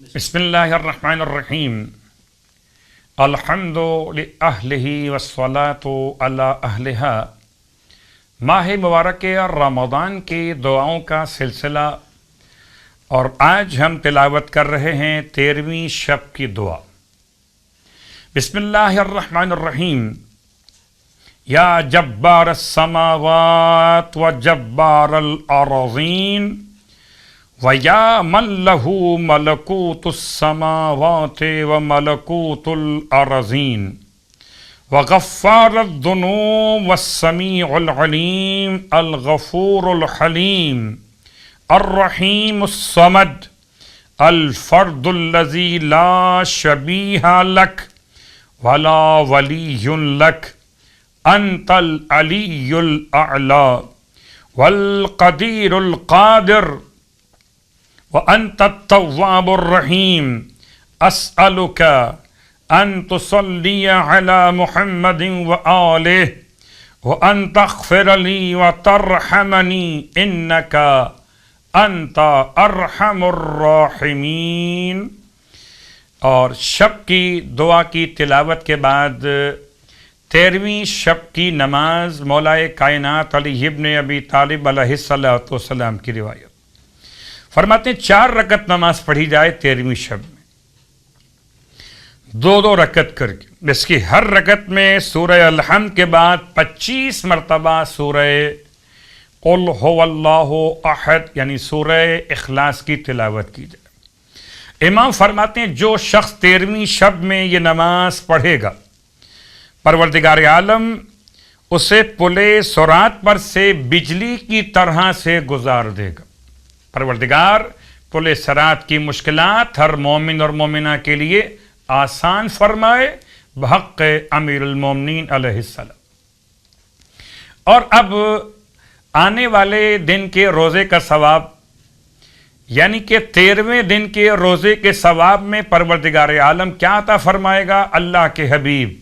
بسم اللہ الرحمن الرحیم الحمد لأہلہ والصلاة علی اہلہا۔ ماہ مبارک رمضان کی دعاؤں کا سلسلہ، اور آج ہم تلاوت کر رہے ہیں 13ویں شب کی دعا۔ بسم اللہ الرحمن الرحیم۔ یا جبار السماوات و جبار الارضین وَيَا مَن لَهُ مَلَكُوتُ السَّمَاوَاتِ وَمَلَكُوتُ الْأَرْضِينَ وَغَفَّارُ الذُّنُوبِ وَالسَّمِيعُ الْعَلِيمُ الْغَفُورُ الْحَلِيمُ الرَّحِيمُ الصَّمَدُ الْفَرْدُ الَّذِي لَا شَبِيهَ لَكَ وَلَا وَلِيٌّ لَكَ أَنْتَ الْعَلِيُّ الْأَعْلَى وَالْقَدِيرُ الْقَادِرُ وَأَنْتَ التَّوَّابُ الرَّحِيمُ أَسْأَلُكَ أَن تُصَلِّيَ عَلَى مُحَمَّدٍ وَآلِهِ وَأَن تَغْفِرَ لِي وَتَرْحَمَنِي إِنَّكَ أَنْتَ أَرْحَمُ الرَّاحِمِينَ۔ اور شب کی دعا کی تلاوت کے بعد 13ویں شب کی نماز مولائے کائنات علی ابن ابی طالب علیہ السلام کی روایت فرماتے ہیں 4 رکعت نماز پڑھی جائے 13ویں شب میں، 2 رکعت کر کے، جس کی ہر رکعت میں سورہ الحمد کے بعد 25 مرتبہ سورہ قل هو اللہ احد یعنی سورہ اخلاص کی تلاوت کی جائے۔ امام فرماتے ہیں جو شخص 13ویں شب میں یہ نماز پڑھے گا، پروردگار عالم اسے پلے صراط پر سے بجلی کی طرح سے گزار دے گا۔ پروردگار پلے صراط کی مشکلات ہر مومن اور مومنہ کے لیے آسان فرمائے بحق امیر المومنین علیہ السلام۔ اور اب آنے والے دن کے روزے کا ثواب، یعنی کہ 13ویں دن کے روزے کے ثواب میں پروردگار عالم کیا عطا فرمائے گا؟ اللہ کے حبیب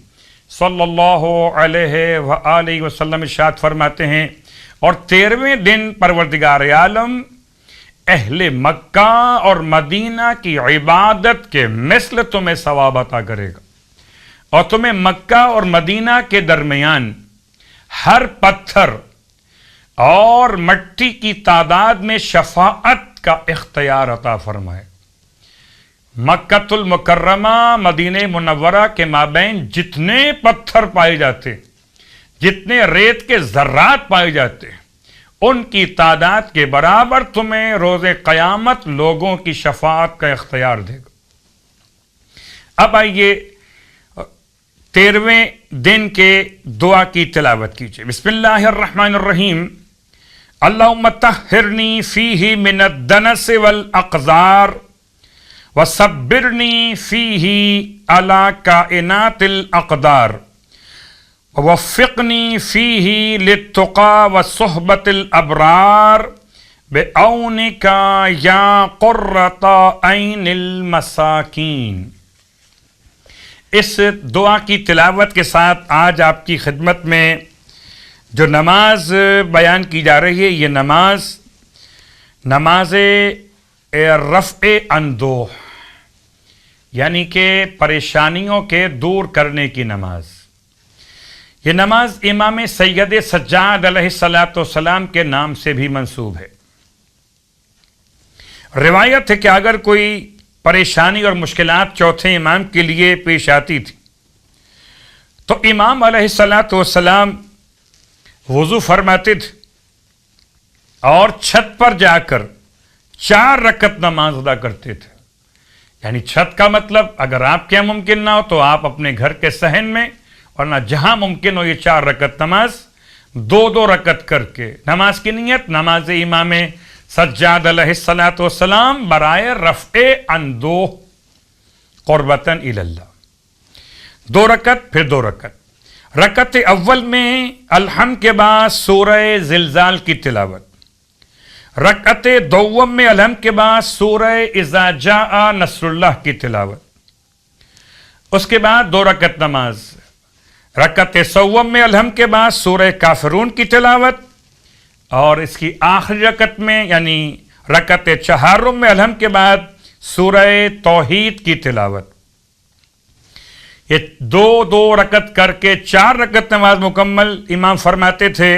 صلی اللہ علیہ وآلہ وسلم ارشاد فرماتے ہیں، اور 13ویں دن پروردگار عالم اہل مکہ اور مدینہ کی عبادت کے مثل تمہیں ثواب عطا کرے گا، اور تمہیں مکہ اور مدینہ کے درمیان ہر پتھر اور مٹی کی تعداد میں شفاعت کا اختیار عطا فرمائے۔ مکۃ المکرمہ مدینہ منورہ کے مابین جتنے پتھر پائے جاتے، جتنے ریت کے ذرات پائے جاتے، ان کی تعداد کے برابر تمہیں روز قیامت لوگوں کی شفاعت کا اختیار دے گا۔ اب آئیے 13ویں دن کے دعا کی تلاوت کیجیے۔ بسم اللہ الرحمن الرحیم۔ اللہم طہرنی فیہ من الدنس والاقذار وصبرنی فیہ علی کائنات الاقدار ووفقنی فیہ للتقى وصحبت الابرار بعونک یا قرۃ عین المساکین۔ اس دعا کی تلاوت کے ساتھ آج آپ کی خدمت میں جو نماز بیان کی جا رہی ہے، یہ نماز رفع اندوہ، یعنی کہ پریشانیوں کے دور کرنے کی نماز۔ یہ نماز امام سید سجاد علیہ السلام کے نام سے بھی منسوب ہے۔ روایت ہے کہ اگر کوئی پریشانی اور مشکلات چوتھے امام کے لیے پیش آتی تھی تو امام علیہ السلام وضو فرماتے تھے اور چھت پر جا کر 4 رکعت نماز ادا کرتے تھے۔ یعنی چھت کا مطلب اگر آپ کے یہاں ممکن نہ ہو تو آپ اپنے گھر کے صحن میں، ورنہ جہاں ممکن ہو یہ 4 رکعت نماز 2 رکعت کر کے، نماز کی نیت نماز امام سجاد علیہ السلام برائے رفع اندوہ قربتاً الی اللہ۔ 2 رکعت پھر 2 رکعت۔ رکعت اول میں الحمد کے بعد سورہ زلزال کی تلاوت، رکعت دوم میں الحمد کے بعد سورہ اذا جاء نصر اللہ کی تلاوت، اس کے بعد 2 رکعت نماز، رکعت سوم میں الحمد کے بعد سورہ کافرون کی تلاوت، اور اس کی آخری رکعت میں یعنی رکعت چہارم میں الحمد کے بعد سورہ توحید کی تلاوت. یہ دو رکعت کر کے 4 رکعت نماز مکمل امام فرماتے تھے.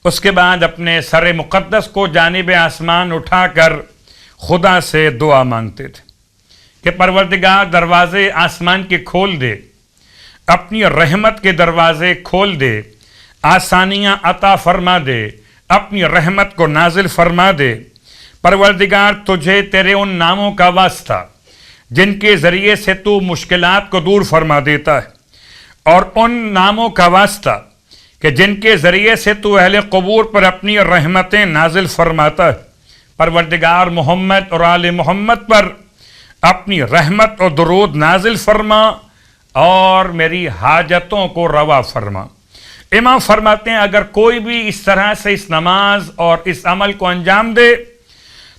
اس کے بعد اپنے سر مقدس کو جانب آسمان اٹھا کر خدا سے دعا مانگتے تھے کہ پروردگار دروازے آسمان کے کھول دے، اپنی رحمت کے دروازے کھول دے، آسانیاں عطا فرما دے، اپنی رحمت کو نازل فرما دے. پروردگار تجھے تیرے ان ناموں کا واسطہ جن کے ذریعے سے تو مشکلات کو دور فرما دیتا ہے، اور ان ناموں کا واسطہ کہ جن کے ذریعے سے تو اہل قبور پر اپنی رحمتیں نازل فرماتا ہے. پروردگار محمد اور آل محمد پر اپنی رحمت اور درود نازل فرما اور میری حاجتوں کو روا فرما. امام فرماتے ہیں اگر کوئی بھی اس طرح سے اس نماز اور اس عمل کو انجام دے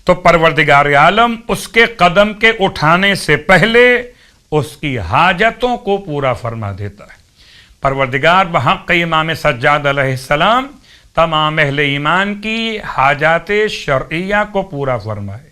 تو پروردگار عالم اس کے قدم کے اٹھانے سے پہلے اس کی حاجتوں کو پورا فرما دیتا ہے. پروردگار بحق امام سجاد علیہ السلام تمام اہل ایمان کی حاجات شرعیہ کو پورا فرمائے.